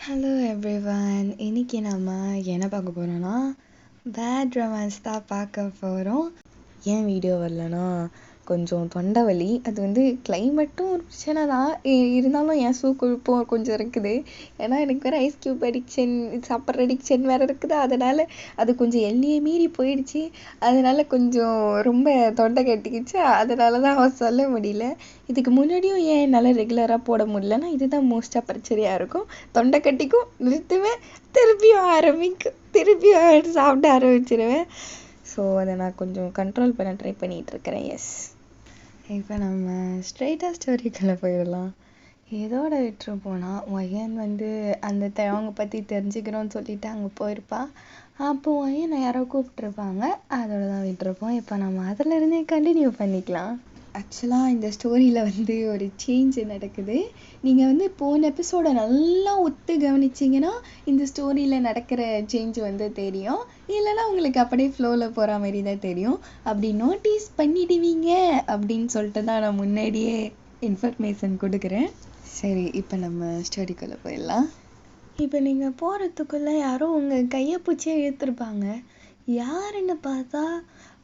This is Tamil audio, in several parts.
ஹலோ எவ்ரிவன், இன்னைக்கு நம்ம என்ன பார்க்க போகிறோன்னா பேட் ரொமான்ஸ் தான் பார்க்க போகிறோம். ஏன் வீடியோ வரலன்னா கொஞ்சம் தொண்டை வலி. அது வந்து கிளைமேட்டும் ஒரு பிரச்சனை தான், இருந்தாலும் என் கொழுப்பும் கொஞ்சம் இருக்குது. ஏன்னா எனக்கு வேறு ஐஸ் க்யூப் அடிக்ஷன், சாப்பிட்ற அடிக்ஷன் வேறு இருக்குது. அதனால் அது கொஞ்சம் எல்லையை மீறி போயிடுச்சு. அதனால் கொஞ்சம் ரொம்ப தொண்டை கட்டிக்கிச்சு. அதனால தான் அவன் சொல்ல முடியல. இதுக்கு முன்னாடியும் ஏன் என்னால் ரெகுலராக போட முடியலன்னா இதுதான் மோஸ்ட்டாக பிரச்சனையாக இருக்கும். தொண்டை கட்டிக்கும், நிறுத்துவேன், திருப்பியும் சாப்பிட ஆரம்பிச்சிருவேன். ஸோ அதை நான் கொஞ்சம் கண்ட்ரோல் பண்ண ட்ரை பண்ணிகிட்ருக்கிறேன். எஸ், இப்போ நம்ம ஸ்ட்ரெயிட்டாக ஸ்டோரிக்குள்ளே போயிடலாம். ஏதோட விட்டுருப்போனா ஒயன் வந்து அந்த அவங்க பற்றி தெரிஞ்சுக்கிறோன்னு சொல்லிட்டு அங்கே போயிருப்பா. அப்போ ஒயனை யாரோ கூப்பிட்ருப்பாங்க, அதோட தான் விட்டுருப்போம். இப்போ நம்ம அதிலிருந்தே கண்டினியூ பண்ணிக்கலாம். ஆக்சுவலாக இந்த ஸ்டோரியில் வந்து ஒரு சேஞ்ச் நடக்குது. நீங்கள் வந்து போன எபிசோடை நல்லா ஒத்து கவனிச்சிங்கன்னா இந்த ஸ்டோரியில் நடக்கிற சேஞ்ச் வந்து தெரியும். இல்லைன்னா உங்களுக்கு அப்படியே ஃப்ளோவில் போகிற மாதிரி தான் தெரியும். அப்படி நோட்டீஸ் பண்ணிடுவீங்க அப்படின்னு சொல்லிட்டு தான் நான் முன்னாடியே இன்ஃபர்மேஷன் கொடுக்குறேன். சரி, இப்போ நம்ம ஸ்டோரிக்குள்ளே போயிடலாம். இப்போ நீங்கள் போகிறதுக்குள்ளே யாரோ உங்கள் கையை பிடிச்சி இழுத்துருப்பாங்க. யாருன்னு பார்த்தா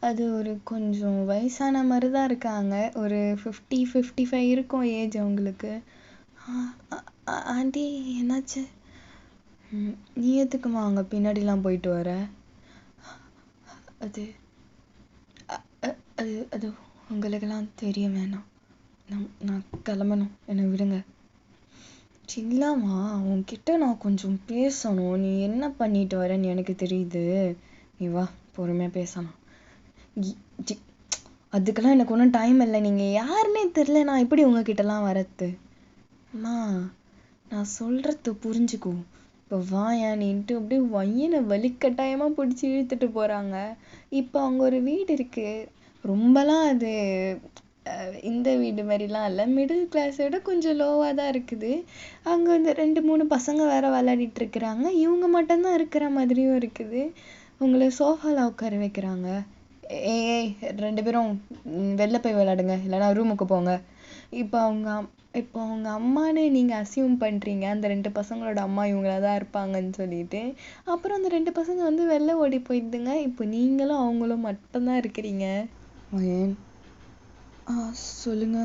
அது ஒரு கொஞ்சம் வயசான மாதிரி தான் இருக்காங்க. ஒரு 50-55 இருக்கும் ஏஜ் அவங்களுக்கு. ஆண்டி என்னாச்சு? நீ எதுக்குமா அங்கே பின்னாடிலாம் போயிட்டு வர? அது அது அது உங்களுக்கெல்லாம் தெரியும், வேணாம், நான் கிளம்பணும், என்னை விடுங்க. சில்லாமா, உன்கிட்ட நான் கொஞ்சம் பேசணும். நீ என்ன பண்ணிட்டு வரேன்னு எனக்கு தெரியுது. நீ வா, பொறுமையாக பேசலாம். அதுக்கெல்லாம் எனக்கு ஒன்றும் டைம் இல்லை. நீங்கள் யாருன்னே தெரில, நான் எப்படி உங்ககிட்டலாம் வரது? அம்மா, நான் சொல்கிறது புரிஞ்சுக்கோ. இப்போ வாயானின்ட்டு அப்படியே வயனை வலிக்கட்டாயமாக பிடிச்சி இழுத்துட்டு போகிறாங்க. இப்போ அங்கே ஒரு வீடு இருக்குது. ரொம்பலாம் அது இந்த வீடு மாதிரிலாம் இல்லை, மிடில் கிளாஸை விட கொஞ்சம் லோவாக தான் இருக்குது. அங்கே வந்து 2-3 பசங்க வேறு விளையாடிட்டு இருக்கிறாங்க. இவங்க மட்டும்தான் இருக்கிற மாதிரியும் இருக்குது. உங்களை சோஃபாவில் உட்கார வைக்கிறாங்க. ஏய் 2 பேரும் வெளில போய் விளையாடுங்க, இல்லைனா ரூமுக்கு போங்க. இப்போ அவங்க அம்மானு நீங்கள் அசியூம் பண்ணுறீங்க. அந்த 2 பசங்களோட அம்மா இவங்களா தான் இருப்பாங்கன்னு சொல்லிட்டு. அப்புறம் அந்த 2 பசங்க வந்து வெளில ஓடி போயிடுதுங்க. இப்போ நீங்களும் அவங்களும் மட்டும்தான் இருக்கிறீங்க. ஏன்? சொல்லுங்க.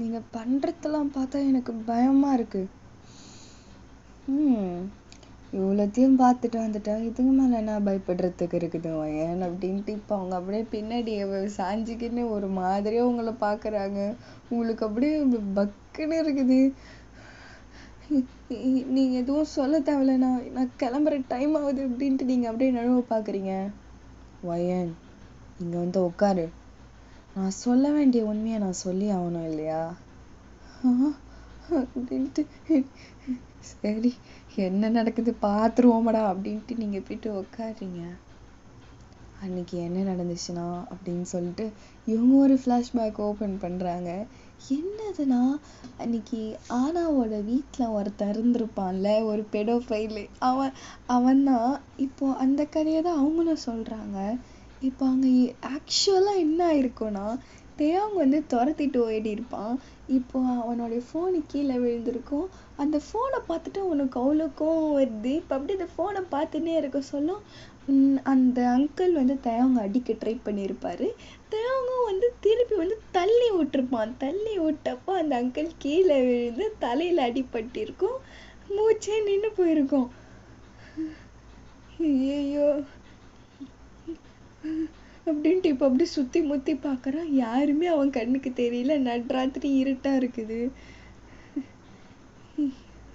நீங்கள் பண்ணுறதெல்லாம் பார்த்தா எனக்கு பயமாக இருக்குது. இவ்வளோத்தையும் பார்த்துட்டு வந்துட்டேன், இதுக்கு மேலே என்ன பயப்படுறதுக்கு இருக்குது ஏன் அப்படின்ட்டு. இப்போ அவங்க அப்படியே பின்னாடி சாஞ்சிக்கின்னு ஒரு மாதிரியாக உங்களை பார்க்குறாங்க. உங்களுக்கு அப்படியே பக்குன்னு இருக்குது. நீங்கள் எதுவும் சொல்ல தேவையில்ல, நான் கிளம்புற டைம் ஆகுது அப்படின்ட்டு நீங்கள் அப்படியே நழுவ பார்க்குறீங்க. வயன், இங்கே வந்து உட்காரு. நான் சொல்ல வேண்டிய உண்மையை நான் சொல்லி ஆகணும் இல்லையா அப்படின்ட்டு. சரி, என்ன நடக்குது பார்த்துருவோமடா அப்படின்ட்டு நீங்கள் போயிட்டு உட்காருங்க. அன்னைக்கு என்ன நடந்துச்சுன்னா அப்படின்னு சொல்லிட்டு இவங்க ஒரு ஃப்ளாஷ்பேக் ஓப்பன் பண்ணுறாங்க. என்னதுன்னா, அன்னைக்கு ஆனாவோட வீட்டில் ஒருத்தர் இருந்திருப்பான்ல, ஒரு பெடோஃபைல். அவன் தான் இப்போ அந்த கதையை தான் அவங்களும் சொல்கிறாங்க. இப்போ அங்கே ஆக்சுவலாக என்ன ஆயிருக்கும்னா, தேவங்க வந்து துரத்திட்டு ஓடி இருப்பான். இப்போ அவனுடைய ஃபோனு கீழே விழுந்திருக்கும். அந்த ஃபோனை பார்த்துட்டு அவனுக்கு அவ்வளோக்கும் வருது. இப்போ அப்படியே அந்த ஃபோனை பார்த்துன்னே இருக்க சொல்லும். அந்த அங்கிள் வந்து தேவங்க அடிக்க ட்ரை பண்ணியிருப்பார். தேவங்க வந்து திருப்பி வந்து தள்ளி விட்டுருப்பான். தள்ளி விட்டப்போ அந்த அங்கிள் கீழே விழுந்து தலையில் அடிபட்டிருக்கும். மூச்சே நின்று போயிருக்கும். ஐயோ அப்படின்ட்டு இப்போ அப்படி சுற்றி முற்றி பார்க்குறான். யாருமே அவன் கண்ணுக்கு தெரியல. நடுராத்திரி இருட்டாக இருக்குது.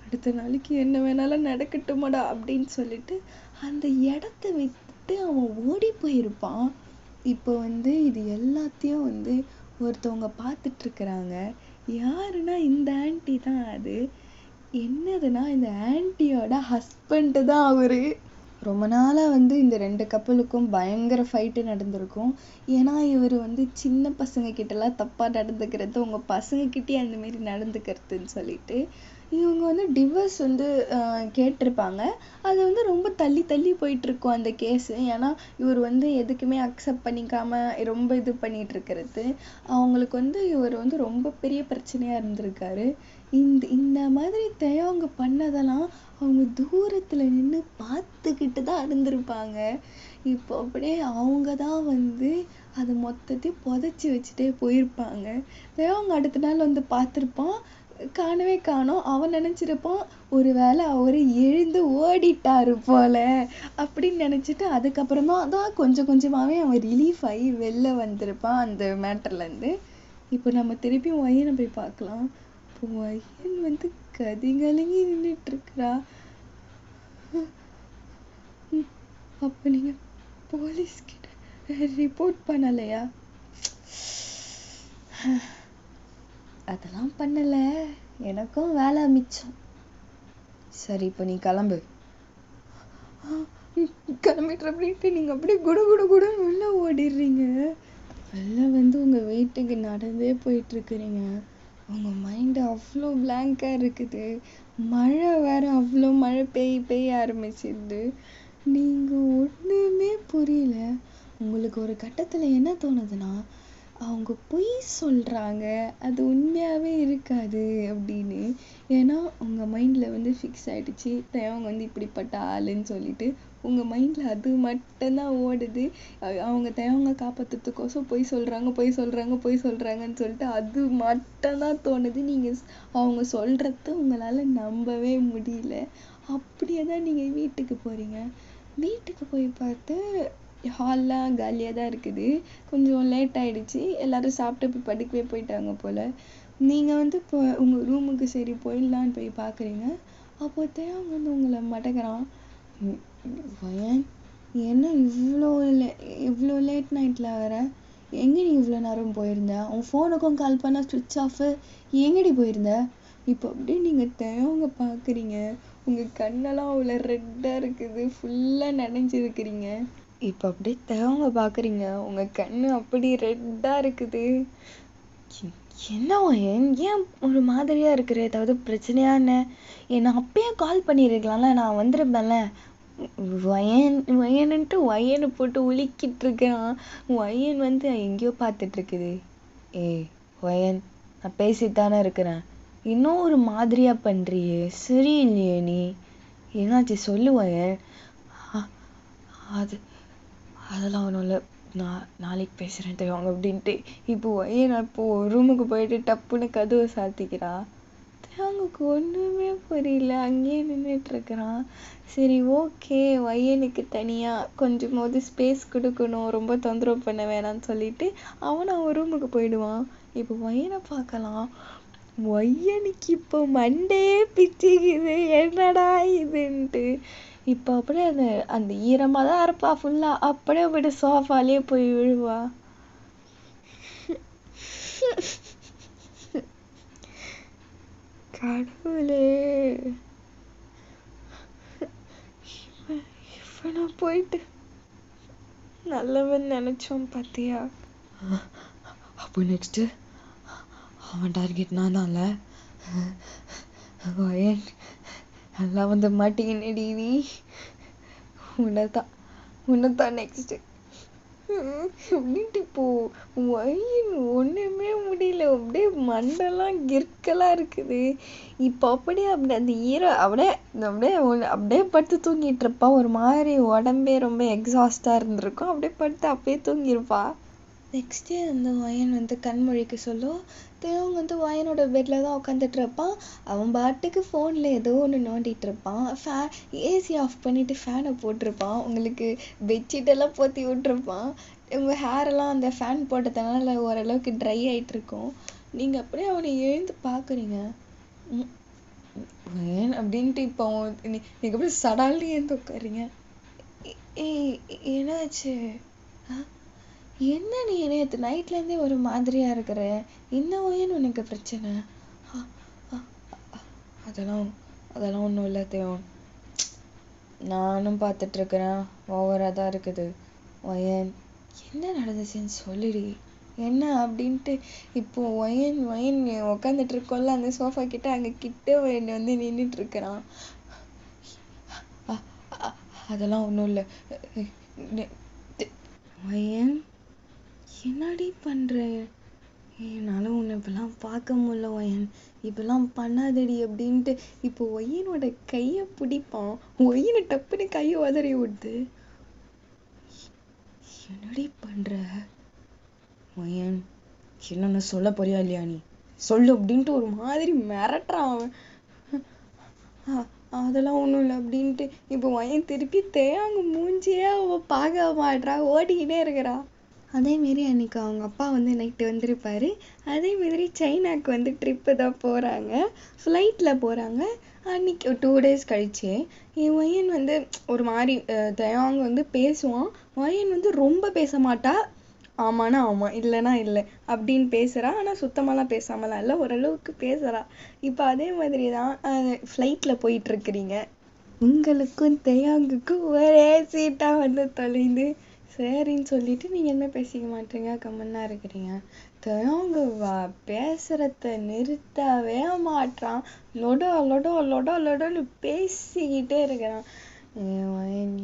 அடுத்த நாளைக்கு என்ன வேணாலும் நடக்கட்டுமாடா அப்படின்னு சொல்லிட்டு அந்த இடத்த விட்டு அவன் ஓடி போயிருப்பான். இப்போ வந்து இது எல்லாத்தையும் வந்து ஒருத்தவங்க பார்த்துட்ருக்குறாங்க. யாருன்னா இந்த ஆன்ட்டி தான். அது என்னதுன்னா, இந்த ஆன்ட்டியோட ஹஸ்பண்டு தான் அவரு. ரொம்ப நாளாக வந்து இந்த 2 கப்பலுக்கும் பயங்கர ஃபைட்டு நடந்திருக்கும். ஏன்னா இவர் வந்து சின்ன பசங்க கிட்டலாம் தப்பாக நடந்துக்கிறது, உங்கள் பசங்கக்கிட்டே அந்தமாரி நடந்துக்கிறதுன்னு சொல்லிட்டு இவங்க வந்து டிவோர்ஸ் வந்து கேட்டிருப்பாங்க. அது வந்து ரொம்ப தள்ளி தள்ளி போயிட்டுருக்கும் அந்த கேஸு. ஏன்னா இவர் வந்து எதுக்குமே அக்செப்ட் பண்ணிக்காமல் ரொம்ப இது பண்ணிகிட்டு இருக்கிறது. அவங்களுக்கு வந்து இவர் வந்து ரொம்ப பெரிய பிரச்சனையாக இருந்திருக்காரு. இந்த இந்த மாதிரி அவங்க பண்ணதெல்லாம் அவங்க தூரத்துல நின்று பார்த்துக்கிட்டு தான் இருந்திருப்பாங்க. இப்போ அப்படியே அவங்க தான் வந்து அதை மொத்தத்தையும் புதைச்சி வச்சுட்டே போயிருப்பாங்க. அவங்க அடுத்த நாள் வந்து பார்த்துருப்பான், காணவே காணோம். அவன் நினைச்சிருப்பான் ஒருவேளை அவரு எழுந்து ஓடிட்டாரு போல அப்படின்னு நினைச்சிட்டு அதுக்கப்புறமா தான் கொஞ்சம் கொஞ்சமாவே அவன் ரிலீஃப் ஆகி வெளில வந்திருப்பான் அந்த மேட்டர்ல இருந்து. இப்போ நம்ம திருப்பி ஒய்யனை போய் பார்க்கலாம். இப்போ ஒய்யன் வந்து கதிகலங்கி நின்றுட்டு இருக்கிறா. அப்ப நீங்க போலீஸ் கிட்ட ரிப்போர்ட் பண்ணலையா? அதெல்லாம் பண்ணல, எனக்கும் வேலை மிச்சம். சரி இப்போ நீ கிளம்பு. கிளம்பிட்டு அப்படின்ட்டு நீங்க அப்படியே குடு குடு குடுன்னு உள்ள ஓடிடுறீங்க. வெளில வந்து உங்க வீட்டுக்கு நடந்தே போயிட்டு இருக்கிறீங்க. உங்க மைண்ட் அவ்வளோ பிளாங்கா இருக்குது. மழை வேற அவ்வளோ மழை பெய்ய ஆரம்பிச்சிடுது. நீங்க ஒண்ணுமே புரியல. உங்களுக்கு ஒரு கட்டத்துல என்ன தோணுதுன்னா, அவங்க பொய் சொல்றாங்க, அது உண்மையாவே இருக்காது அப்படின்னு. ஏன்னா உங்க மைண்ட்ல வந்து ஃபிக்ஸ் ஆயிடுச்சு அவங்க வந்து இப்படிப்பட்ட ஆளுன்னு சொல்லிட்டு. உங்க மைண்ட்ல அது மட்டும்தான் ஓடுது. அவங்க அவங்க காப்பாத்துறதுக்கோசம் பொய் சொல்றாங்கன்னு சொல்லிட்டு அது மட்டும்தான் தோணுது. நீங்க அவங்க சொல்றத உங்களால நம்பவே முடியல. அப்படியே தான் நீங்க வீட்டுக்கு போறீங்க. வீட்டுக்கு போய் பார்த்து ஹால்லாம் காலியாக தான் இருக்குது. கொஞ்சம் லேட் ஆயிடுச்சு, எல்லாரும் சாப்பிட்டு போய் படுக்கவே போயிட்டாங்க போல. நீங்கள் வந்து இப்போ உங்கள் ரூமுக்கு சரி போயிடலான்னு போய் பார்க்குறீங்க. அப்போ அவங்க வந்து உங்களை மடக்கிறான். என்ன இவ்வளோ லேட் நைட்டில் வர? எங்கே நீ இவ்வளோ நேரம் போயிருந்த? உன் ஃபோனுக்கும் கால் பண்ணால் ஸ்விட்ச் ஆஃபு, எங்கடி போயிருந்த? இப்போ அப்படியே நீங்கள் தேவங்க பார்க்குறீங்க. உங்கள் கண்ணெல்லாம் அவ்வளோ ரெட்டாக இருக்குது, ஃபுல்லாக நனைஞ்சிருக்கிறீங்க. இப்போ அப்படியே தேவங்க பார்க்குறீங்க, உங்கள் கண்ணு அப்படி ரெட்டாக இருக்குது. என்ன ஏன் ஒரு மாதிரியாக இருக்கிற? ஏதாவது பிரச்சனையான? என்னை அப்பயே கால் பண்ணியிருக்கலாம்ல, நான் வந்திருப்பேன்ல. வயனுன்ட்டு வயனை போட்டு உலுக்கிட்டு இருக்கிறான். வயன் வந்து எங்கேயோ பார்த்துட்டு இருக்குது. வயன், நான் பேசித்தானே இருக்கிறேன், இன்னும் ஒரு மாதிரியா பண்றியே, சரியில்லையே நீ, என்னாச்சு சொல்லு வயன். அதெல்லாம் ஒன்றும் இல்லை, நான் நாளைக்கு பேசுகிறேன் தெரியும் அப்படின்ட்டு. இப்போ வயன் இப்போ ரூமுக்கு போயிட்டு டப்புன்னு கதவை சாத்திக்கிறா. அவங்களுக்கு ஒன்றுமே புரியல, அங்கேயே நின்றுட்டு இருக்கிறான். சரி ஓகே, வயனுக்கு தனியாக கொஞ்சமாவது ஸ்பேஸ் கொடுக்கணும், ரொம்ப தொந்தரவு பண்ண வேணாம்னு சொல்லிட்டு அவன் ரூமுக்கு போயிடுவான். இப்போ வயனை பார்க்கலாம். வயனுக்கு இப்போ மண்டே பிச்சுக்குது, என்னடா இதுன்ட்டு. இப்போ அப்படியே அந்த ஈரமாக தான் இருப்பா ஃபுல்லா, அப்படியே போயிட்டு சோஃபாலேயே போய் விழுவா. கடவுளே, இவனை போயிட்டு நல்லவன் நினைச்சோம் பார்த்தியா? அப்போ நெக்ஸ்ட் அவன் டார்கெட் நான் தான்ல. வயன் நல்லா வந்து மாட்டீங்கன்னடி நீ, உன்னதான் நெக்ஸ்ட் அப்படின்ட்டு. இப்போ வயன் ஒண்ணுமே முடியல, அப்படியே மண்டெல்லாம் கிற்கெல்லாம் இருக்குது. இப்போ அப்படியே அந்த அப்படியே படுத்து தூங்கிட்டு இருப்பா. ஒரு மாதிரி உடம்பே ரொம்ப எக்ஸாஸ்டா இருந்திருக்கும், அப்படியே படுத்து அப்படியே தூங்கிருப்பா. நெக்ஸ்ட் டே அந்த வயன் வந்து கண்மொழிக்கு சொல்லும். அவங்க வந்து வயனோட பெட்டில் தான் உட்காந்துட்டு இருப்பான். அவன் பாட்டுக்கு ஃபோனில் ஏதோ ஒன்று நோண்டிட்டு இருப்பான். ஏசி ஆஃப் பண்ணிவிட்டு ஃபேனை போட்டிருப்பான். உங்களுக்கு பெட்ஷீட்டெல்லாம் போற்றி விட்டுருப்பான். உங்கள் ஹேரெல்லாம் அந்த ஃபேன் போட்டதுனால ஓரளவுக்கு ட்ரை ஆகிட்டு இருக்கும். நீங்கள் அப்படியே அவனை எழுந்து பார்க்குறீங்க. வயன் அப்படின்ட்டு இப்போ நீங்கள் அப்படியே சடால்னு எழுந்து உட்காருங்க. என்னாச்சு? என்ன நீ நேற்று நைட்லேருந்தே ஒரு மாதிரியாக இருக்கிற, என்ன வயன் உனக்கு பிரச்சனை? அதெல்லாம் ஒன்றும் இல்லை தேவன், நானும் பார்த்துட்ருக்குறேன், ஓவராக தான் இருக்குது. வயன் என்ன நடந்துச்சுன்னு சொல்லிடி, என்ன அப்படின்ட்டு. இப்போ வயன் உட்காந்துட்டு இருக்கோம்ல அந்த சோஃபா கிட்ட, அங்கே கிட்ட வயன் வந்து நின்றுட்டுருக்கிறான். அதெல்லாம் ஒன்றும் இல்லை. வயன் என்னடி பண்ற? என்னால் உன்னை இப்பெல்லாம் பார்க்க முடியல வயன், இப்பெல்லாம் பண்ணாதடி அப்படின்ட்டு இப்போ ஒய்யனோட கையை பிடிப்பான். ஒய்யனை டப்புன்னு கையை உதறி விடுது. என்னடி பண்ற ஒய்யன்? என்னன்னு சொல்ல போறியா இல்லையா? நீ சொல்லு அப்படின்ட்டு ஒரு மாதிரி மிரட்டுறான் அவன். அதெல்லாம் ஒண்ணும் இல்லை அப்படின்ட்டு இப்போ ஒய்யன் திருப்பி தேயாங்க மூஞ்சியே அவ பார்க்க மாட்றா, ஓடிக்கிட்டே இருக்கிறா. அதே மாரி அன்னைக்கு அவங்க அப்பா வந்து நைட்டு வந்திருப்பாரு. அதே மாதிரி சைனாக்கு வந்து ட்ரிப்பு தான் போறாங்க, ஃப்ளைட்ல போறாங்க. அன்னைக்கு 2 days கழிச்சு என் ஒய்யன் வந்து ஒரு மாதிரி தயாங்க வந்து பேசுவான். ஒய்யன் வந்து ரொம்ப பேச மாட்டா, ஆமானா ஆமா இல்லைன்னா இல்லை அப்படின்னு பேசுறா. ஆனா சுத்தமாலாம் பேசாமலாம் இல்லை, ஓரளவுக்கு பேசுறா. இப்போ அதே மாதிரி தான் ஃப்ளைட்ல போயிட்டு இருக்கிறீங்க. உங்களுக்கும் தேயாங்குக்கும் ஒரே சீட்டா வந்து தொலைந்து சரின்னு சொல்லிட்டு நீங்க என்ன பேசிக்க மாட்டீங்க, கம்மன்னா இருக்கிறீங்க. தேயாங்கு பேசுறத நிறுத்தவே மாட்டான். லொடோ லொடோ லொடோ லொடோன்னு பேசிக்கிட்டே இருக்கிறான்.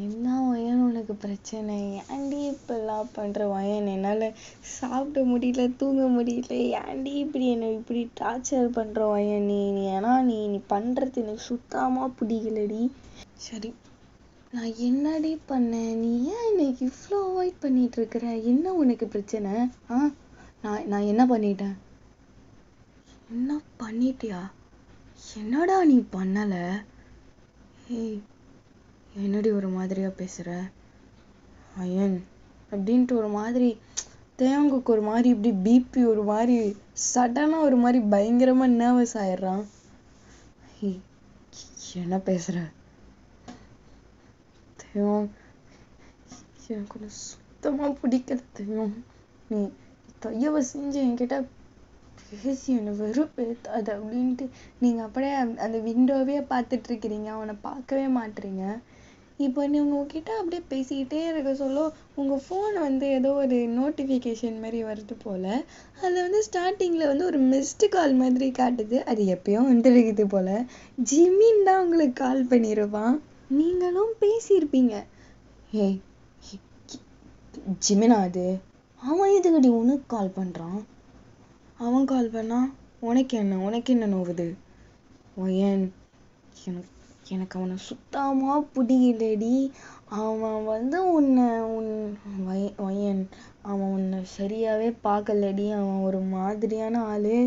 என்ன வயன் உனக்கு பிரச்சனை? ஏன்டி இப்பெல்லாம் பண்ற வயன்? என்னால சாப்பிட முடியல, தூங்க முடியல, ஏன்டி இப்படி என்ன இப்படி டார்ச்சர் பண்ற வயன்? நீ ஏன்னா நீ பண்றது எனக்கு சுத்தமா பிடிக்கலடி. சரி, நான் என்னடி பண்ணேன்? நீ ஏன் இன்னைக்கு இவ்வளோ அவாய்ட் பண்ணிட்டு இருக்கிற? என்ன உனக்கு பிரச்சனை? நான் என்ன பண்ணிட்டேன்? என்ன பண்ணிட்டியா? என்னடா நீ பண்ணல? ஏய், என்னடி ஒரு மாதிரியா பேசுற அயன் அப்படின்ட்டு ஒரு மாதிரி தேவங்குக்கு ஒரு மாதிரி இப்படி பிபி ஒரு மாதிரி சடனா ஒரு மாதிரி பயங்கரமா நர்வஸ் ஆயிடுறான். என்ன பேசுற தேவம்? எனக்கு ஒன்று சுத்தமா பிடிக்கல தேவம். நீ தயவு செஞ்சு என்கிட்ட பேசி என்னை வெறுப்பேத்தாது அப்படின்ட்டு நீங்க அப்படியே அந்த விண்டோவே பார்த்துட்டு இருக்கிறீங்க, அவனை பார்க்கவே மாட்டீங்க. இப்போ நீ உங்ககிட்ட அப்படியே பேசிக்கிட்டே இருக்க சொல்ல உங்க ஃபோன் வந்து ஏதோ ஒரு நோட்டிஃபிகேஷன் மாதிரி வருது போல. அதில் வந்து ஸ்டார்டிங்கில் வந்து ஒரு மிஸ்டு கால் மாதிரி காட்டுது. அது எப்பயோ வந்துருக்குது போல. ஜிமின் தான் உங்களுக்கு கால் பண்ணியிருப்பான், நீங்களும் பேசியிருப்பீங்க. ஏய், ஜிமினா அது? அவன் எதுக்கடி உனக்கு கால் பண்ணுறான்? அவன் கால் பண்ணா உனக்கு என்ன நோவுது? ஒயன், எனக்கு அவனை சுத்தமா பிடிக்கலடி. அவன் வந்து ஒயன் அவன் உன்னை சரியாவே பார்க்கலடி. அவன் ஒரு மாதிரியான ஆளு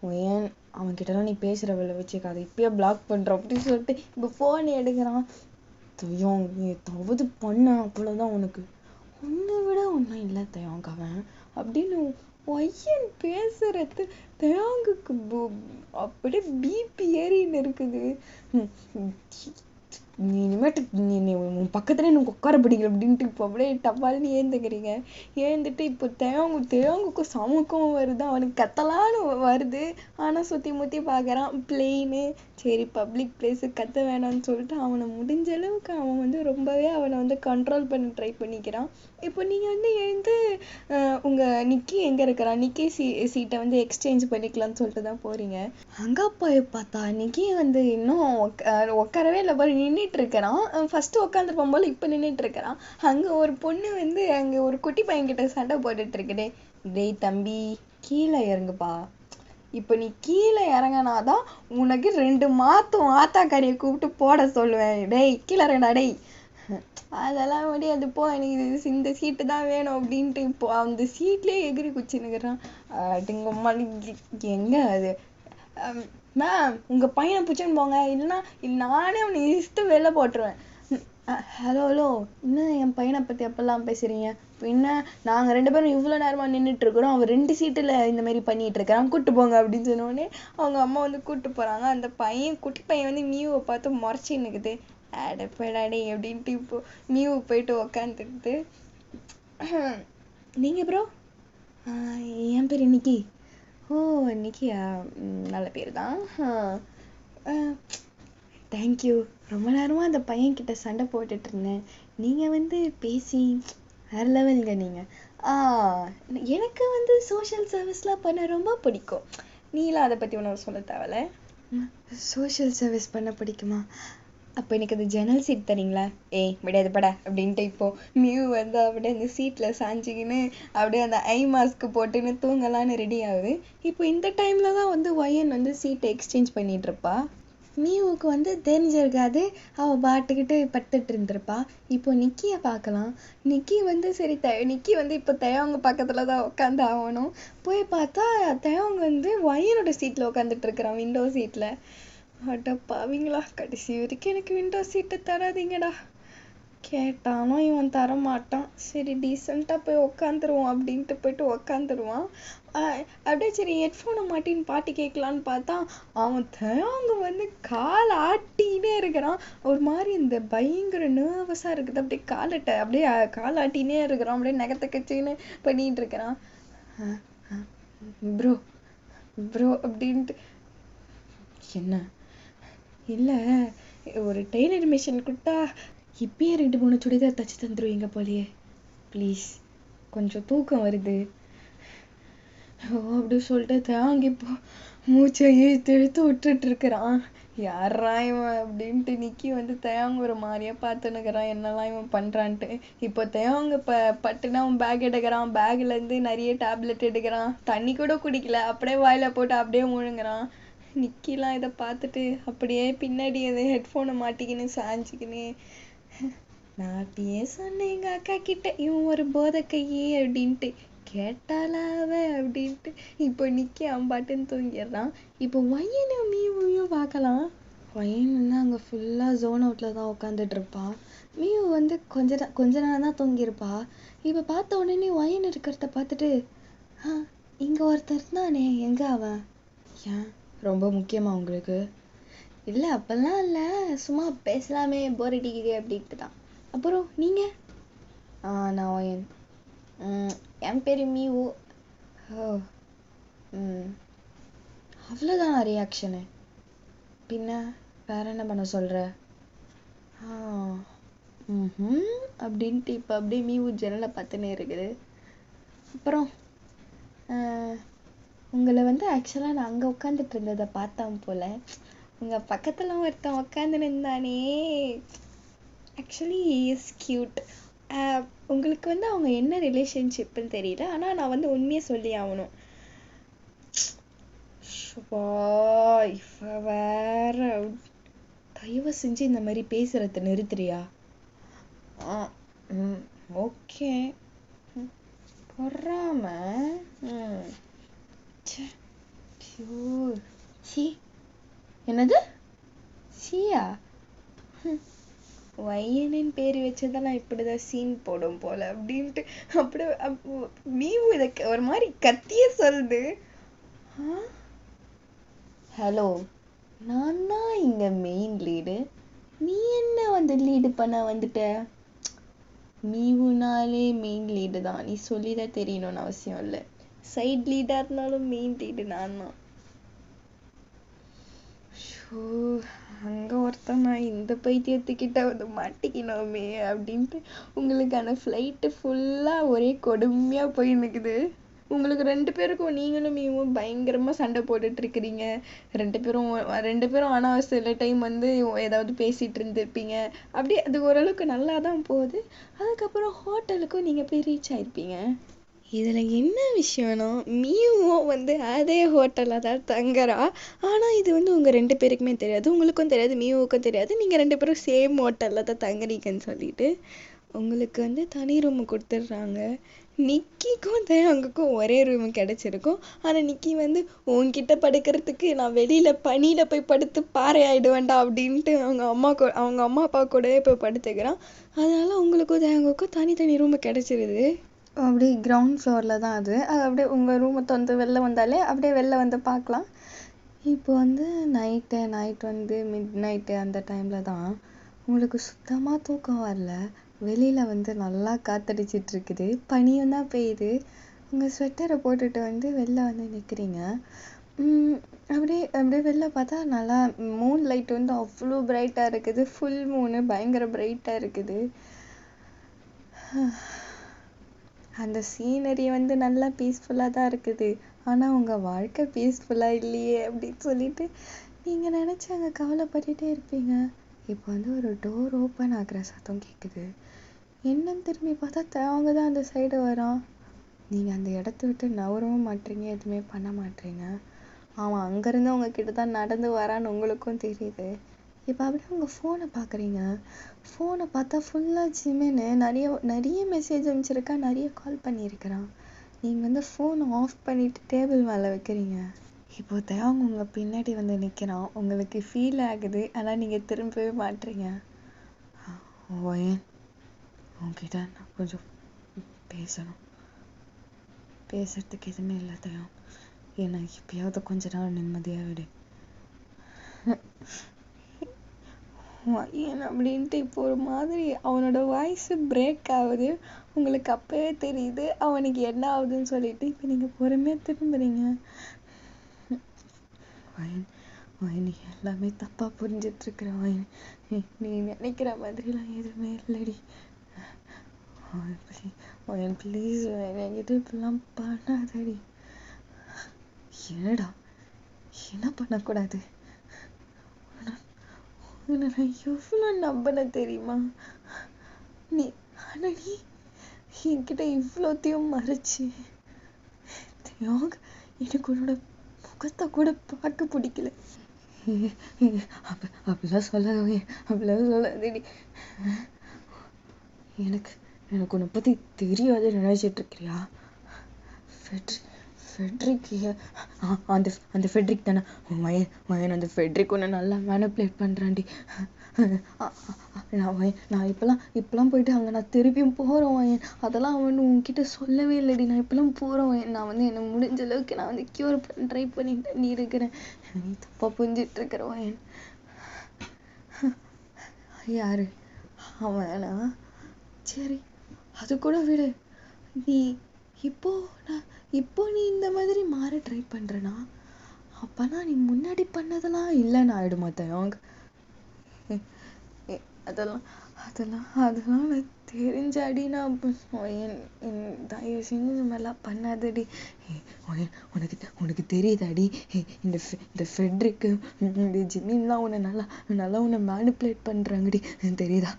ஒயன். அவன்கிட்டலாம் நீ பேசுற வேலை வச்சுக்காத, இப்பயே பிளாக் பண்ற அப்படின்னு சொல்லிட்டு இப்போ ஃபோன் எடுக்கிறான். தயம், நீ ஏதாவது பண்ண அவ்வளோதான் உனக்கு. உன்னை விட ஒன்றும் இல்லை தயாங்க அவன் அப்படின்னு ஒய்யன் பேசுறது தயாங்குக்கு அப்படியே பிபி ஏறின்னு இருக்குது. நீ இனிமேட்டு நீ உன் பக்கத்துல எனக்கு உட்கார பிடிக்கல அப்படின்ட்டு இப்போ அப்படியே டப்பால்னு ஏந்துக்கிறீங்க. ஏந்துட்டு இப்போ தேவங்குக்கு சமக்கம் வருது, அவனுக்கு கத்தலான்னு வருது. ஆனா சுத்தி முத்தி பார்க்கறான், பிளெயினு. சரி, பப்ளிக் பிளேஸு கத்த வேணாம்னு சொல்லிட்டு அவனை முடிஞ்ச அளவுக்கு அவன் வந்து ரொம்பவே அவனை வந்து கண்ட்ரோல் பண்ண ட்ரை பண்ணிக்கிறான். இப்போ நீங்க வந்து எழுந்து உங்க நிக்கி எங்க இருக்கிறான், நிக்கி சீட்டை வந்து எக்ஸ்சேஞ்ச் பண்ணிக்கலாம்னு சொல்லிட்டு தான் போறீங்க. அங்க போய் பார்த்தா நிக்கி வந்து இன்னும் உட்காரவே இல்லை பாரு, நின்றுட்டு இருக்கிறான். ஃபர்ஸ்ட் உட்காந்துருப்பான் போல, இப்போ நின்றுட்டு இருக்கிறான். அங்க ஒரு பொண்ணு வந்து அங்க ஒரு குட்டி பையன் கிட்ட சண்டை போட்டுட்டு இருக்குடே. டேய் தம்பி, கீழே இறங்குப்பா. இப்போ நீ கீழே இறங்கினாதான் உனக்கு 2 மாத்தும் ஆத்தாக்காரியை கூப்பிட்டு போட சொல்லுவேன். டேய் கீழே இறங்கடா டேய். அதெல்லாம் முடியாது போ, எனக்கு இந்த சீட்டு தான் வேணும் அப்படின்ட்டு இப்போ அந்த சீட்லயே எகிரி குச்சின்னுக்குறான். அப்படிங்கம்மா எங்க அது? மேம், உங்க பையனை பிடிச்சுன்னு போங்க, இல்லைன்னா நானே அவனை இஷ்ட வெளில போட்டுருவேன். ஹலோ இன்னும் என் பையனை பத்தி எப்பெல்லாம் பேசுறீங்க? பின்ன நாங்க 2 பேரும் இவ்வளவு நேரமா நின்றுட்டு இருக்கிறோம், அவன் 2 சீட்டுல இந்த மாதிரி பண்ணிட்டு இருக்கிறான், கூட்டு போங்க அப்படின்னு சொன்னோடனே அவங்க அம்மா வந்து கூட்டு போறாங்க. அந்த பையன், குட்டி பையன் வந்து மியூவை பார்த்து முறைச்சின்னு இருக்குது. அடப்படாடே அப்படின்ட்டு இப்போ மியூ போயிட்டு உக்காந்துட்டு, நீங்க ப்ரோ? என் பேர் நிக்கி. ஓ நிக்கியா, நல்ல பேர் தான். தேங்க்யூ. ரொம்ப நேரமா அந்த பையன்கிட்ட சண்டை போட்டுட்டு இருந்தேன், நீங்க வந்து பேசி வேற லெவலுங்க நீங்க. எனக்கு வந்து சோஷியல் சர்வீஸ்லாம் பண்ண ரொம்ப பிடிக்கும். நீலாம் அதை பத்தி ஒன்றும் சொல்ல தேவையில்ல. சோஷியல் சர்வீஸ் பண்ண பிடிக்குமா? அப்போ எனக்கு அந்த ஜன்னல் சீட் தரீங்களா? ஏய் முடியாது படா அப்படின்ட்டு இப்போ மியூ வந்து அப்படியே அந்த சீட்டில் சாஞ்சிக்கின்னு அப்படியே அந்த ஐ மாஸ்க் போட்டுன்னு தூங்கலான்னு ரெடி ஆகுது. இப்போ இந்த டைமில் தான் வந்து ஒயன் வந்து சீட்டை எக்ஸ்சேஞ்ச் பண்ணிட்டு இருப்பா. மியூவுக்கு வந்து தெரிஞ்சிருக்காது, அவள் பாட்டுக்கிட்டு படுத்துட்டு இருந்திருப்பா. இப்போ நிக்கியை பார்க்கலாம். நிக்கி வந்து சரி நிக்கி வந்து இப்போ தயவங்க பக்கத்தில் தான் உட்காந்து ஆகணும். போய் பார்த்தா தயவங்க வந்து ஒயனோட சீட்டில் உட்காந்துட்டு இருக்கிறான், விண்டோ சீட்டில். அடப்பாவீங்களா, கடைசி வரைக்கும் எனக்கு விண்டோ சீட்டை தராதீங்கடா. கேட்டாலும் இவன் தரமாட்டான். சரி டீசெண்டாக போய் உக்காந்துருவோம் அப்படின்ட்டு போயிட்டு உக்காந்துருவான். அப்படியே சரி ஹெட்ஃபோனை மாட்டின்னு பாட்டு கேட்கலான்னு பார்த்தா அவன் அவங்க வந்து கால் ஆட்டினே இருக்கிறான். ஒரு மாதிரி இந்த பயங்கர நர்வஸாக இருக்குது. அப்படியே அப்படியே கால் ஆட்டினே இருக்கிறான். அப்படியே நகத்தை கச்சின்னு பண்ணிட்டு இருக்கிறான். ப்ரோ ப்ரோ அப்படின்ட்டு. என்ன? இல்லை, ஒரு டெய்லர் மிஷின் கொடுத்தா இப்பயே 2-3 சுடிதார் தச்சு தந்துடுவீங்க போலியே. ப்ளீஸ், கொஞ்சம் தூக்கம் வருது. ஓ அப்படி சொல்லிட்டு தேங்க இப்போ மூச்சை இழுத்து விட்டுட்டு இருக்கிறான். யாரா இவன் அப்படின்ட்டு நிக்கி வந்து தேங்க ஒரு மாதிரியா பார்த்துன்னுக்கிறான், என்னெல்லாம் இவன் பண்ணுறான்ட்டு. இப்போ தேவங்க பட்டுனா அவன் பேக் எடுக்கிறான். பேக்லேருந்து நிறைய டேப்லெட் எடுக்கிறான். தண்ணி கூட குடிக்கல, அப்படியே வாயில் போட்டு அப்படியே முழுங்குறான். நிக்கிலாம் இதை பார்த்துட்டு அப்படியே பின்னாடி அதை ஹெட்ஃபோனை மாட்டிக்கின்னு சாஞ்சிக்கின்னு, நான் அப்படியே சொன்னேன் எங்கள் அக்கா கிட்ட இவன் ஒரு போதை கையே அப்படின்ட்டு. கேட்டாளா அவ அப்படின்ட்டு. இப்போ நிக்கி அவன் பாட்டுன்னு தூங்கிடுறான். இப்போ ஒயனும் மீவையும் பார்க்கலாம். ஒயன் வந்து அங்கே ஃபுல்லாக ஜோன் அவுட்டில் தான் உட்காந்துட்டு இருப்பா. மீவு வந்து கொஞ்ச நேரம் தான் தூங்கியிருப்பா. இப்போ பார்த்த உடனே ஒயன் இருக்கிறத பார்த்துட்டு, இங்கே ஒருத்தர் தானே, எங்கே அவன்? ஏன், ரொம்ப முக்கியமா உங்களுக்கு? இல்லை அப்பெல்லாம் இல்லை, சும்மா பேசலாமே, போர் அடிக்குது அப்படின்ட்டு தான். அப்புறம் நீங்கள்? நான் ஒயன். என் பேர் மியூ. ஓ அவ்வளோதானா ரியாக்ஷனு? பின்ன வேற என்ன பண்ண சொல்கிற? அப்படின்ட்டு இப்போ அப்படியே மியூ ஜன்னலை பார்த்துன்னே இருக்குது. அப்புறம் உங்களை வந்து ஆக்சுவலாக நான் அங்கே உட்காந்துட்டு இருந்ததை பார்த்தான் போல். உங்கள் பக்கத்தில் ஒருத்தன் உட்காந்துன்னு இருந்தானே, ஆக்சுவலி இஸ் கியூட். உங்களுக்கு வந்து அவங்க என்ன ரிலேஷன்ஷிப்னு தெரியல, ஆனால் நான் வந்து உண்மையை சொல்லி ஆகணும். இவ வேற, தயவு செஞ்சு இந்த மாதிரி பேசுறத நிறுத்துறியா? ஓகே, பொறாம. என்னது சியா? ஒயனின் பேர் வச்சதெல்லாம் இப்படிதான் சீன் போடும் போல அப்படின்ட்டு அப்படியே மீவு இதை ஒரு மாதிரி கத்திய சொல்லுது. ஹலோ, நான் தான் இங்க மெயின் லீடு, நீ என்ன வந்து லீடு பண்ண வந்துட்ட? மீவுனாலே மெயின் லீடு தான், நீ சொல்லிதான் தெரியணும்னு அவசியம் இல்லை. சைட் லீடா இருந்தாலும் மெயின் லீடு நான் தான். அங்கே ஒருத்தன் நான் இந்த பைத்தியத்துக்கிட்ட வந்து மாட்டிக்கணுமே அப்படின்ட்டு உங்களுக்கான ஃப்ளைட்டு ஃபுல்லாக ஒரே கொடுமையாக போய் நிற்குது. உங்களுக்கு 2 பேருக்கும் நீங்களும் மீவும் பயங்கரமாக சண்டை போட்டுட்ருக்கிறீங்க. 2 பேரும் ஆனால் சில டைம் வந்து ஏதாவது பேசிகிட்டு இருந்திருப்பீங்க. அப்படியே அது ஓரளவுக்கு நல்லா தான் போகுது. அதுக்கப்புறம் ஹோட்டலுக்கும் நீங்கள் போய் ரீச் ஆகிருப்பீங்க. இதில் என்ன விஷயம்னா, மியூவும் வந்து அதே ஹோட்டலில் தான் தங்குறா. ஆனால் இது வந்து உங்கள் 2 பேருக்குமே தெரியாது, உங்களுக்கும் தெரியாது, மியூவுக்கும் தெரியாது. நீங்கள் 2 பேரும் சேம் ஹோட்டலில் தான் தங்குறீங்கன்னு சொல்லிட்டு உங்களுக்கு வந்து தனி ரூமு கொடுத்துட்றாங்க. நிக்கிக்கும் தேவங்குக்கும் ஒரே ரூமு கிடச்சிருக்கும். ஆனால் நிக்கி வந்து உன்கிட்ட படுக்கிறதுக்கு நான் வெளியில் பனியில் போய் படுத்து பாறை ஆகிடுவேண்டா அப்படின்ட்டு அவங்க அம்மா அப்பா கூடவே போய் படுத்துக்கிறான். அதனால் உங்களுக்கும் தேவங்குக்கும் தனித்தனி ரூமு கிடச்சிருது. அப்படியே கிரவுண்ட் ஃப்ளோரில் தான் அது அப்படியே உங்கள் ரூமை வந்து வெளில வந்தாலே அப்படியே வெளில வந்து பார்க்கலாம். இப்போ வந்து நைட் வந்து மிட் நைட்டு அந்த டைமில் தான் உங்களுக்கு சுத்தமாக தூக்கம் வரல. வெளியில் வந்து நல்லா காற்றடிச்சிட்ருக்குது, பனியும் தான் பெய்யுது. உங்கள் ஸ்வெட்டரை போட்டுட்டு வந்து வெளில வந்து நிற்கிறீங்க. அப்படியே வெளில பார்த்தா நல்லா மூன் லைட் வந்து அவ்வளோ பிரைட்டாக இருக்குது. ஃபுல் மூணு பயங்கர பிரைட்டாக இருக்குது. அந்த சீனரி வந்து நல்லா பீஸ்ஃபுல்லாக தான் இருக்குது. ஆனால் உங்கள் வாழ்க்கை பீஸ்ஃபுல்லாக இல்லையே அப்படின்னு சொல்லிட்டு நீங்கள் நினச்சி அங்கே கவலைப்பட்டுட்டே இருப்பீங்க. இப்போ வந்து ஒரு டோர் ஓப்பன் ஆகுற சத்தம் கேட்குது. என்னன்னு திரும்பி பார்த்தா அவங்க தான் அந்த சைடு வரான். நீங்கள் அந்த இடத்த விட்டு நவரவும் மாட்டீங்க, எதுவுமே பண்ண மாட்டீங்க. அவன் அங்கேருந்து உங்ககிட்ட தான் நடந்து வரான்னு உங்களுக்கும் தெரியுது. இப்போ அப்படியே உங்கள் ஃபோனை பார்க்குறீங்க. ஃபோனை பார்த்தா ஃபுல்லாக ஜிம்மின்னு நிறைய மெசேஜ் அனுப்பிச்சிருக்கா, நிறைய கால் பண்ணியிருக்கிறான். நீங்கள் வந்து ஃபோனை ஆஃப் பண்ணிவிட்டு டேபிள் மேலே வைக்கிறீங்க. இப்போ தேவங்க உங்கள் பின்னாடி வந்து நிற்கிறான். உங்களுக்கு ஃபீல் ஆகுது, ஆனால் நீங்கள் திரும்பவே மாட்டுறீங்க. ஓயன், உங்ககிட்ட நான் கொஞ்சம் பேசணும். பேசுறதுக்கு எதுவுமே இல்லை தேவம். என்னை இப்பயாவது கொஞ்ச நாள் நிம்மதியாக விடு. ஏன் அப்படின்ட்டு இப்போ ஒரு மாதிரி அவனோட வாய்ஸ் பிரேக் ஆகுது. உங்களுக்கு அப்பவே தெரியுது அவனுக்கு என்ன ஆகுதுன்னு சொல்லிட்டு. இப்போ நீங்கள் பொறுமையாக திரும்புறீங்க. நீ எல்லாமே தப்பாக புரிஞ்சிட்ருக்குற. நீ நினைக்கிற மாதிரிலாம் எதுவுமே இல்லடி. ப்ளீஸ் என்கிட்ட இப்படிலாம் பண்ணாதடி. என்னடா, என்ன பண்ணக்கூடாது? நான் எவ்வளோ நம்பின தெரியுமா? ஆனால் நீ என்கிட்ட இவ்வளோத்தையும் மறைச்சு. எனக்கு உன்னோட முகத்தை கூட பார்க்க பிடிக்கல. அப்படிலாம் சொல்லாதடி. எனக்கு உன்னை பற்றி தெரியாது நினைச்சிட்டு இருக்கிறியா? ஃபெட்ரிக், அந்த ஃபெட்ரிக் தானே மயன். அந்த ஃபெட்ரிக் ஒன்று நல்லா மேனிப்புலேட் பண்ணுறான்டி. நான் இப்பெல்லாம் போயிட்டு அங்கே நான் திருப்பியும் போகிறோம். அதெல்லாம் அவன் உன்கிட்ட சொல்லவே இல்லடி. நான் இப்பெல்லாம் போகிறோம். நான் வந்து என்ன முடிஞ்ச அளவுக்கு நான் வந்து க்யூர் பண்ண ட்ரை பண்ணிட்டு நீ இருக்கிறேன். நீ தப்பாக புரிஞ்சிட்டு இருக்கிறவன். யாரு அவனா? சரி, அது கூட விடு. நீ இப்போ நீ இந்த மாதிரி மாற ட்ரை பண்றனா? அப்பனா நீ முன்னாடி பண்ணதெல்லாம் இல்லைன்னு ஆயிடுமா தயங்க? அதெல்லாம் நான் தெரிஞ்சாடி. நான் தயவு செஞ்சு இந்த மாதிரிலாம் பண்ணாதடி. உனக்கு தெரியுதாடி, இந்த ஃபெட்ரிக்கு இந்த ஜிம்மின்லாம் உன்னை நல்லா உன்னை மேனிப்புலேட் பண்றாங்கடி, தெரியுதா?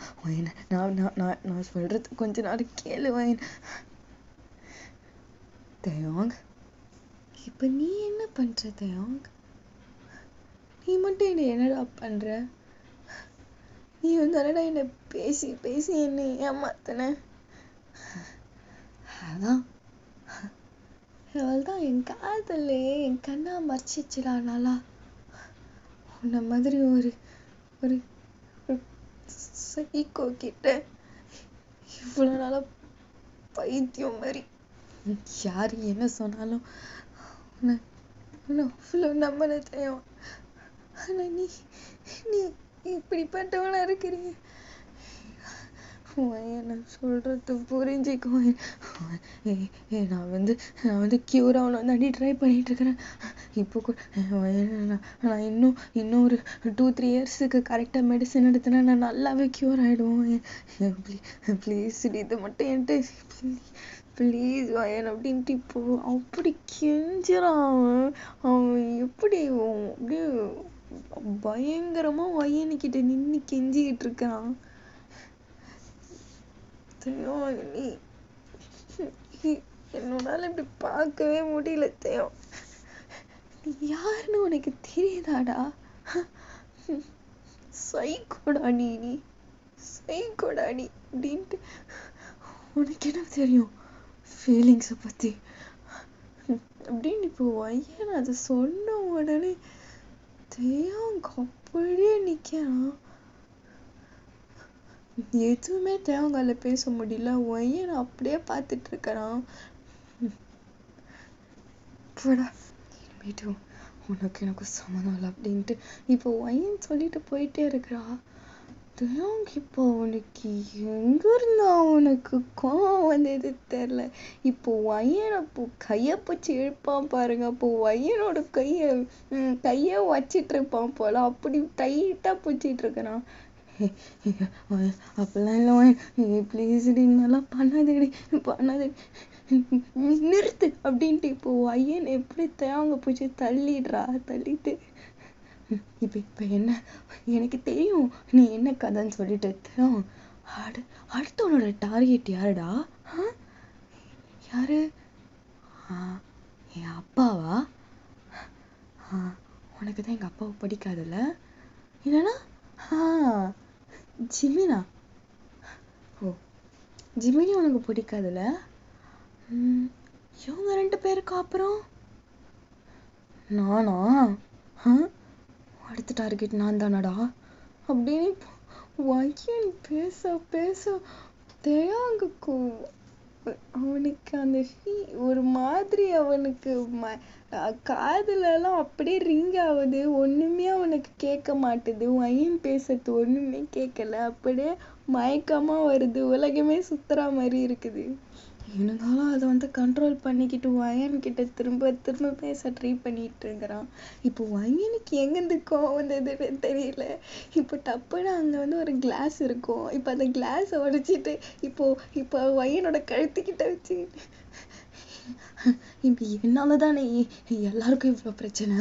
நான் சொல்றது கொஞ்ச நாள் கேளு. தயோங், இப்ப நீ என்ன பண்ற தயோங்? நீ மட்டும் என்னடா பண்ற? நீ வந்து என்ன பேசி என்ன ஏமாத்தன. அவள்தான் என் காதலே என் கண்ணா மறைச்சிச்சுடா. நல்லா உன்ன மாதிரி ஒரு சைக்கோ கிட்ட இவ்வளோ நாளா பைத்தியம் மாதிரி யாரு என்ன சொன்னாலும் அவ்வளோ நம்பின தெரியும். ஆனா நீ இப்படிப்பட்டவளா இருக்கிறீங்க. நான் சொல்றது புரிஞ்சுக்கோ. நான் வந்து கியூர் ஆகணும் தாண்டி ட்ரை பண்ணிட்டு இருக்கிறேன். இப்போ கூட நான் இன்னும் ஒரு 2-3 இயர்ஸுக்கு கரெக்டாக மெடிசன் எடுத்தேன்னா நான் நல்லாவே கியூர் ஆகிடுவோம். ப்ளீஸ் இது மட்டும் என்கிட்ட ப்ளீஸ் வயன் அப்படின்ட்டு இப்போ அப்படி கெஞ்சுறான். அவன் எப்படி அப்படியே பயங்கரமா வயனுக்கிட்ட நின்று கெஞ்சிக்கிட்டு இருக்கான். என்னோட இப்படி பார்க்கவே முடியல. தேவம், நீ யாருன்னு உனக்கு தெரியுதாடா? சைக்கோடா நீ அப்படின்ட்டு. உனக்கு என்ன தெரியும் ஃபீலிங்ஸை பத்தி அப்படின்னு. இப்போ ஐயன் அதை சொன்ன உடனே தேவங்க அப்படியே நிக்கிறான். எதுவுமே தேவங்கால பேச முடியல. ஒய்யன் அப்படியே பார்த்துட்டு இருக்கிறான். உனக்கு சம்மதம் இல்லை அப்படின்ட்டு இப்போ ஒய்யன் சொல்லிட்டு போயிட்டே இருக்கிறா. தேவங்க இப்போ அவனுக்கு எங்க இருந்தா அவனுக்கு கோவம் வந்தது தெரியல. இப்போ ஒய்யனை கையை பிடிச்சி இழுப்பான் பாருங்க. அப்போ ஒய்யனோட கையை வச்சிட்டு இருப்பான் போல. அப்படி டைட்டா பிடிச்சிட்டு இருக்கிறான். அப்படிலாம் இல்லை, ப்ளீஸ் நல்லா பண்ணாதடி நிறுத்து அப்படின்ட்டு இப்போ ஐயன் எப்படி தேவங்க போச்சு தள்ளிட்டு இப்ப இப்ப என்ன, எனக்கு தெரியும் நீ என்ன கதைன்னு சொல்லிட்டு அடுத்தவனோட டார்கெட் யாருடா? யாரு? என் அப்பாவா? உனக்கு தான் எங்க அப்பாவை பிடிக்காதுல்ல? இல்லைன்னா ஜிமினா? ஓ, ஜிமினி உனக்கு பிடிக்காதுல்ல? இவங்க 2 பேருக்கு அப்புறம் நானா? அடுத்த டார்கெட் நான் தானடா அப்படின்னு வையன் பேச பேச தேயாங்குக்கு அவனுக்கு அந்த ஒரு மாதிரி அவனுக்கு காதுல எல்லாம் அப்படியே ரிங் ஆகுது. ஒண்ணுமே அவனுக்கு கேட்க மாட்டுது. வையன் பேசுறது ஒண்ணுமே கேட்கல. அப்படியே மயக்கமா வருது. உலகமே சுத்துற மாதிரி இருக்குது. இருந்தாலும் அதை வந்து கண்ட்ரோல் பண்ணிக்கிட்டு வயன் கிட்ட திரும்ப திரும்ப பேச ட்ரை பண்ணிட்டு இருக்கிறான். இப்போ வயனுக்கு எங்கேருந்து கோவம் வந்ததுன்னு தெரியல. இப்போ டப்புன்னு அங்க வந்து ஒரு கிளாஸ் இருக்கும். இப்போ அந்த கிளாஸை உடைச்சிட்டு இப்போ வயனோட கழுத்துக்கிட்ட வச்சு இப்ப என்னாலதானே எல்லாருக்கும் இவ்வளவு பிரச்சனை.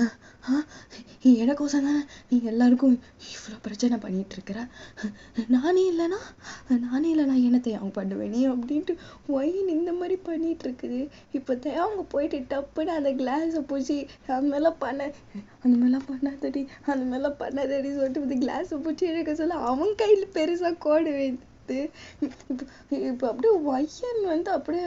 எனக்கோசம் தானே நீ எல்லாருக்கும் இவ்வளவு பிரச்சனை பண்ணிட்டு இருக்கிற. நானே இல்லைன்னா என்னத்தை அவங்க பண்ணுவேனே அப்படின்ட்டு ஒயின் இந்த மாதிரி பண்ணிட்டு இருக்குது. இப்ப அவங்க போயிட்டு டப்புன்னு அந்த கிளாஸை பூச்சி அந்த மாதிரிலாம் பண்ணாதடி சொல்லிட்டு இந்த கிளாஸை பூச்சி எடுக்க சொல்ல அவன் கையில பெருசா கோடு வைத்து இப்ப அப்படியே ஒய்யன் வந்து அப்படியே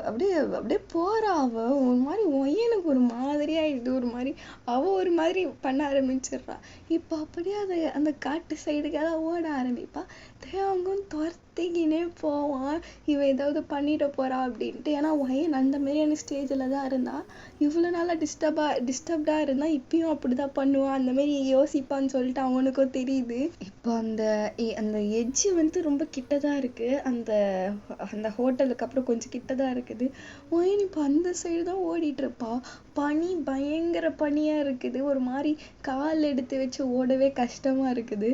அப்படியே அப்படியே போறா. அவ ஒரு மாதிரி ஒய்யனுக்கு ஒரு மாதிரி ஆயிடுது. ஒரு மாதிரி அவ ஒரு மாதிரி பண்ண ஆரம்பிச்சிடுறா. இப்ப அப்படியே அந்த காட்டு சைடுக்கெல்லாம் ஓட ஆரம்பிப்பா. அவங்க துரத்திக்கினே போவான். இவ ஏதாவது பண்ணிட போறா அப்படின்ட்டு. ஏன்னா ஒய்யன் அந்த மாதிரியான ஸ்டேஜ்ல தான் இருந்தா. இவ்வளவு நாளா டிஸ்டர்ப்டா இருந்தா இப்பயும் அப்படிதான் பண்ணுவான். அந்த மாதிரி யோசிப்பான்னு சொல்லிட்டு அவனுக்கும் தெரியுது. இப்போ அந்த எட்ஜ் வந்து ரொம்ப கிட்டதான் இருக்கு. அந்த ஹோட்டலுக்கு அப்புறம் கொஞ்சம் கிட்டதான் இருக்குது. ஒயின் இப்போ அந்த சைடு தான் ஓடிட்டு இருப்பா. பயங்கர பனியா இருக்குது. ஒரு மாதிரி கால் எடுத்து வச்சு ஓடவே கஷ்டமா இருக்குது.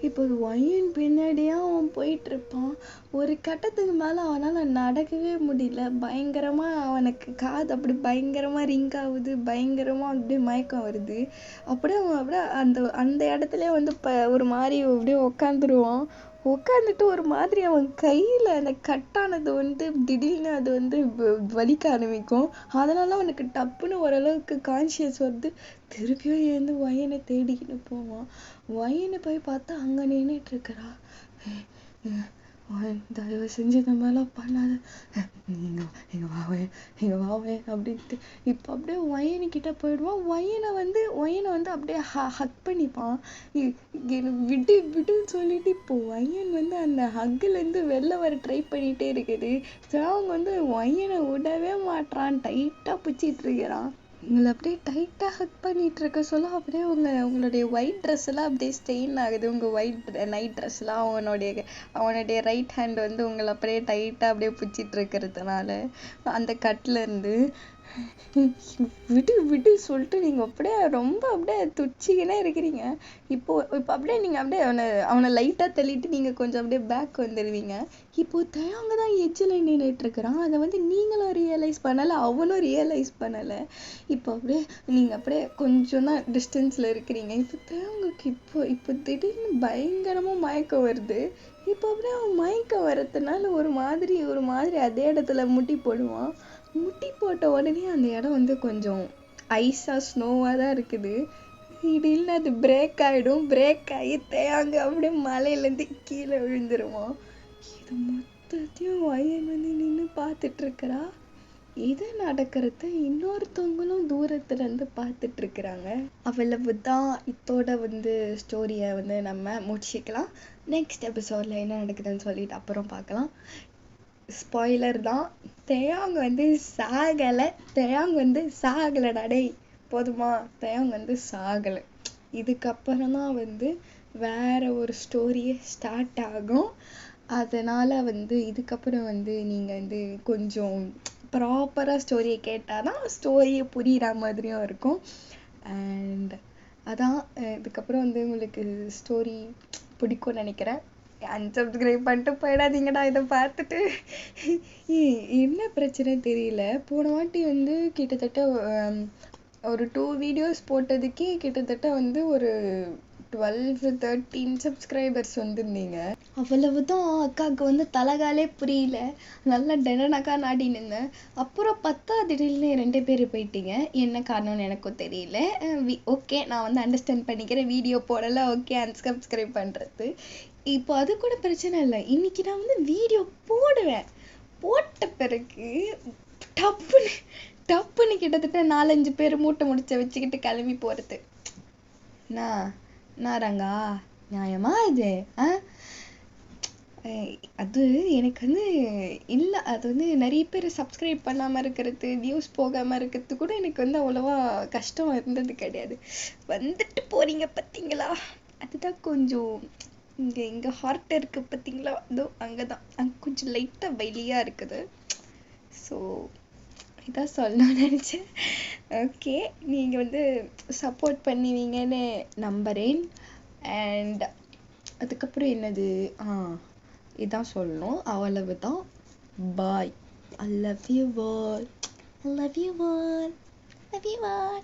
இப்போ ஒயின் பின்னாடியே அவன் போயிட்டு இருப்பான். ஒரு கட்டத்துக்கு மேல அவனால நடக்கவே முடியல. பயங்கரமா அவனுக்கு காது அப்படி பயங்கரமா ரிங் ஆகுது. பயங்கரமா அப்படியே மயக்கம் வருது. அப்படியே அவன் அப்படியே அந்த இடத்துல வந்து ஒரு மாதிரி அப்படியே உட்காந்துட்டு ஒரு மாதிரி அவன் கையில அந்த கட்டானது வந்து திடீர்னு அது வந்து வலிக்க ஆரம்பிக்கும். அதனால அவனுக்கு டப்புன்னு ஓரளவுக்கு கான்சியஸ் வந்து திருப்பியும் எழுந்து வயனை தேடிக்கிட்டு போவான். வயனை போய் பார்த்தா அங்க நின்னுட்டு இருக்கிறா. தயவு செஞ்சு இந்த மாதிரிலாம் பண்ணாத, எங்க வாவே அப்படின்ட்டு இப்ப அப்படியே வயனுக்கிட்ட போயிடுவான். வயனை வந்து அப்படியே ஹக் பண்ணிப்பான். விடுன்னு சொல்லிட்டு இப்போ வயன் வந்து அந்த ஹக்குல இருந்து வெளில வர ட்ரை பண்ணிட்டே இருக்குது. அவங்க வந்து வயனை விடவே மாட்டான். டைட்டா பிடிச்சிட்டு இருக்கிறான். உங்களை அப்படியே டைட்டா ஹக் பண்ணிட்டு இருக்க சொல்ல அப்படியே உங்களுடைய ஒயிட் ட்ரெஸ் எல்லாம் அப்படியே ஸ்டெயின் ஆகுது. உங்க ஒயிட் நைட் ட்ரெஸ் எல்லாம் அவனுடைய ரைட் ஹேண்ட் வந்து உங்களை அப்படியே டைட்டா அப்படியே பிடிச்சிட்டு இருக்கிறதுனால அந்த கட்ல இருந்து விடு சொல்லிட்டு நீங்க அப்படியே ரொம்ப அப்படியே துச்சிக்கினே இருக்கிறீங்க. இப்போ அப்படியே நீங்க அப்படியே அவனை லைட்டா தள்ளிட்டு நீங்க கொஞ்சம் அப்படியே பேக் வந்துடுவீங்க. இப்போ தயங்கதான் எட்ஜில் நின்றுட்டு இருக்கிறான். அதை வந்து நீங்களும் ரியலைஸ் பண்ணல, அவனும் ரியலைஸ் பண்ணல. இப்போ அப்படியே நீங்க அப்படியே கொஞ்சம் தான் டிஸ்டன்ஸ்ல இருக்கிறீங்க. இப்போ தயங்குக்கு இப்போ திடீர்னு பயங்கரமா மயக்கம் வருது. இப்போ அப்படியே அவன் மயக்கம் வரதுனால ஒரு மாதிரி அதே இடத்துல முட்டி போடுவான். முட்டி போட்ட உடனே அந்த இடம் வந்து கொஞ்சம் ஐஸா ஸ்னோவா தான் இருக்குது. திடீர்னு அது பிரேக் ஆயிடும். பிரேக் ஆகி தேங்க அப்படியே மலையில இருந்து கீழே விழுந்துருவான். இது மொத்தத்தையும் வயன் வந்து நின்று பார்த்துட்டு இருக்கிறா. இது நடக்கிறத இன்னொருத்தவங்களும் தூரத்துல இருந்து பார்த்துட்டு இருக்கிறாங்க. அவ்வளவுதான். இதோட வந்து ஸ்டோரியை வந்து நம்ம முடிச்சுக்கலாம். நெக்ஸ்ட் எபிசோட்ல என்ன நடக்குதுன்னு சொல்லிட்டு அப்புறம் பார்க்கலாம். ஸ்பாய்லர் தான். தேயாங் வந்து சாகலை டேய், போதுமா? தேயாங் வந்து சாகலை. இதுக்கப்புறம் தான் வந்து வேற ஒரு ஸ்டோரியே ஸ்டார்ட் ஆகும். அதனால வந்து இதுக்கப்புறம் வந்து நீங்க வந்து கொஞ்சம் ப்ராப்பரா ஸ்டோரியை கேட்டாதான் ஸ்டோரியை புரியுற மாதிரியும் இருக்கும். அண்ட் அதான் இதுக்கப்புறம் வந்து உங்களுக்கு ஸ்டோரி பிடிக்கும்னு நினைக்கிறேன். அன்சப்ஸ்கிரைப் பண்ணிட்டு போயிடாதீங்கடா. இதை பார்த்துட்டு என்ன பிரச்சனை தெரியல. போன வாட்டி வந்து கிட்டத்தட்ட ஒரு 2 வீடியோஸ் போட்டதுக்கே கிட்டத்தட்ட வந்து ஒரு 12-13 சப்ஸ்கிரைபர்ஸ் வந்திருந்தீங்க. அவ்வளவுதான். அக்காவுக்கு வந்து தலகாலே புரியல. நல்லா டெனனக்கா நாடின்னு இருந்தேன். அப்புறம் பார்த்தா திடீர்னு 2 பேர் போயிட்டீங்க. என்ன காரணம்னு எனக்கும் தெரியல. ஓகே, நான் வந்து அண்டர்ஸ்டாண்ட் பண்ணிக்கிறேன். வீடியோ போடல, ஓகே, அன்சப்ஸ்கிரைப் பண்ணுறது. இப்போ அது கூட பிரச்சனை இல்லை. இன்னைக்கு நான் வந்து வீடியோ போடுவேன். போட்ட பிறகு டப்புன்னு டப்புன்னு கிட்டத்தட்ட 4-5 பேர் மூட்டை முடிச்ச வச்சுக்கிட்டு கிளம்பி போகிறது. நான் ரங்கா நியாயமா இது? அது எனக்கு வந்து இல்லை. அது வந்து நிறைய பேர் சப்ஸ்கிரைப் பண்ணாமல் இருக்கிறது, வியூஸ் போகாமல் இருக்கிறது கூட எனக்கு வந்து அவ்வளோவா கஷ்டம் இருந்தது கிடையாது. வந்துட்டு போறீங்க பார்த்தீங்களா, அதுதான் கொஞ்சம் இங்கே ஹார்ட் இருக்கு பார்த்தீங்களா, அதோ அங்கே தான், அங்கே கொஞ்சம் லைட்டாக வெளியாக இருக்குது. ஸோ இதான் சொல்லணும்னு நினச்சேன். ஓகே, நீங்கள் வந்து சப்போர்ட் பண்ணுவீங்கன்னு நம்புகிறேன். அண்ட் அதுக்கப்புறம் என்னது, இதான் சொல்லணும். அவ்வளவுதான். பாய். I love you all. I love you all. Love you all.